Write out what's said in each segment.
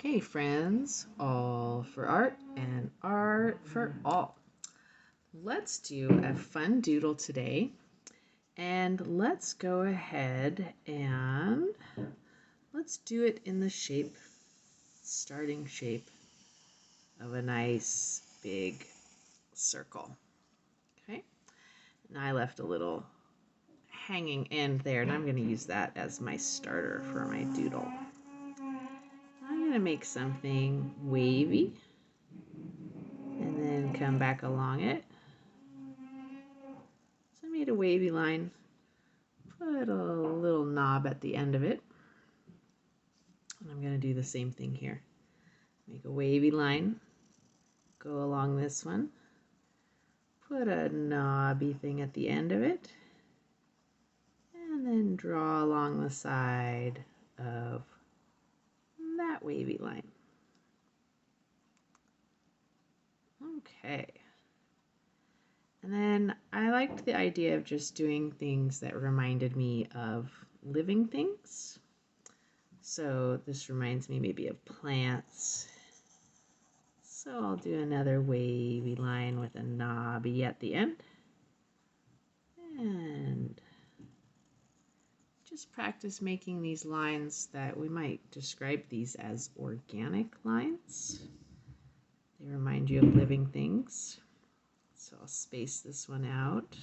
Okay, friends, all for art and art for all. Let's do a fun doodle today, and let's go ahead and let's do it in the starting shape of a nice big circle. Okay, and I left a little hanging end there, and I'm going to use that as my starter for my doodle. I'm going to make something wavy and then come back along it. So I made a wavy line, put a little knob at the end of it, and I'm going to do the same thing here. Make a wavy line, go along this one, put a knobby thing at the end of it, and then draw along the side of that wavy line. Okay. And then I liked the idea of just doing things that reminded me of living things. So this reminds me maybe of plants. So I'll do another wavy line with a knobby at the end. And just practice making these lines that we might describe these as organic lines. They remind you of living things. So I'll space this one out,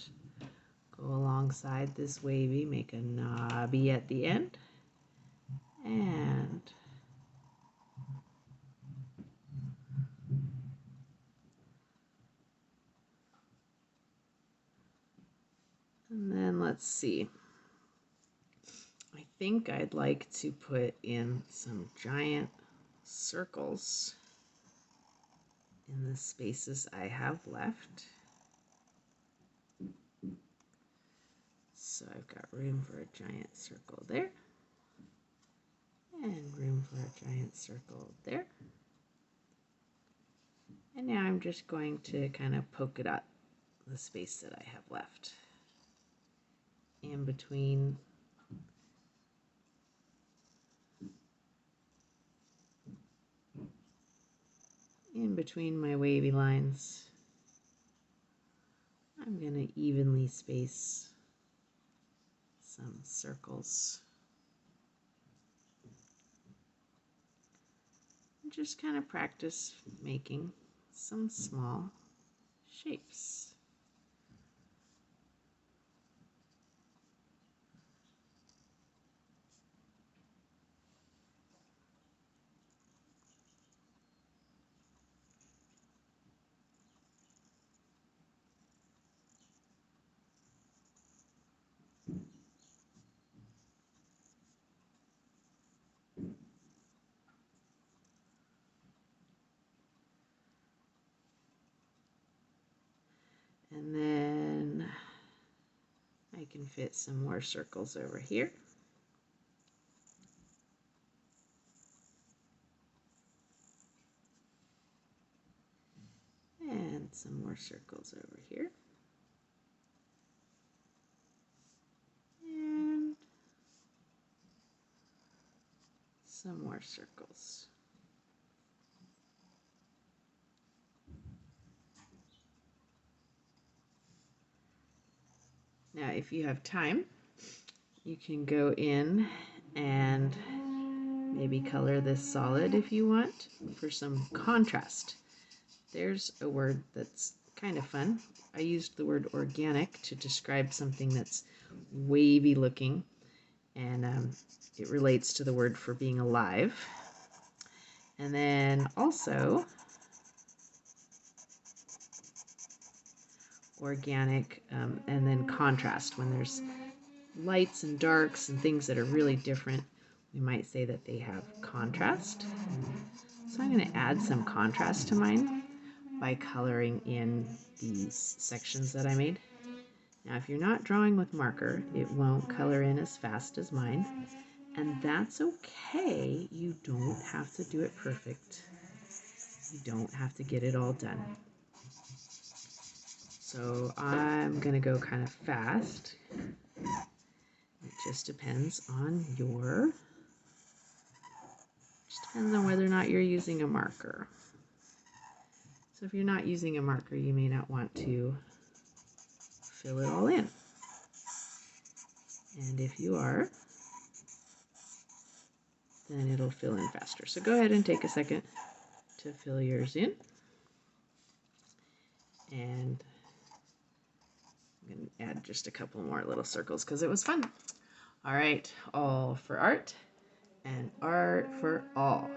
go alongside this wavy, make a knobby at the end, and then let's see. I think I'd like to put in some giant circles in the spaces I have left. So I've got room for a giant circle there, and room for a giant circle there. And now I'm just going to kind of polka dot the space that I have left in between my wavy lines. I'm going to evenly space some circles. And just kind of practice making some small shapes. And then I can fit some more circles over here. And some more circles over here. And some more circles. Now, if you have time, you can go in and maybe color this solid if you want for some contrast. There's a word that's kind of fun. I used the word organic to describe something that's wavy looking, and it relates to the word for being alive. And then also organic, and then contrast. When there's lights and darks and things that are really different, we might say that they have contrast. So I'm going to add some contrast to mine by coloring in these sections that I made. Now, if you're not drawing with marker, it won't color in as fast as mine, and that's okay. You don't have to do it perfect. You don't have to get it all done. So I'm going to go kind of fast. It just depends on your Depends on whether or not you're using a marker. So if you're not using a marker, you may not want to fill it all in. And if you are, then it'll fill in faster. So go ahead and take a second to fill yours in. And I'm going to add just a couple more little circles because it was fun. All right, all for art and art for all.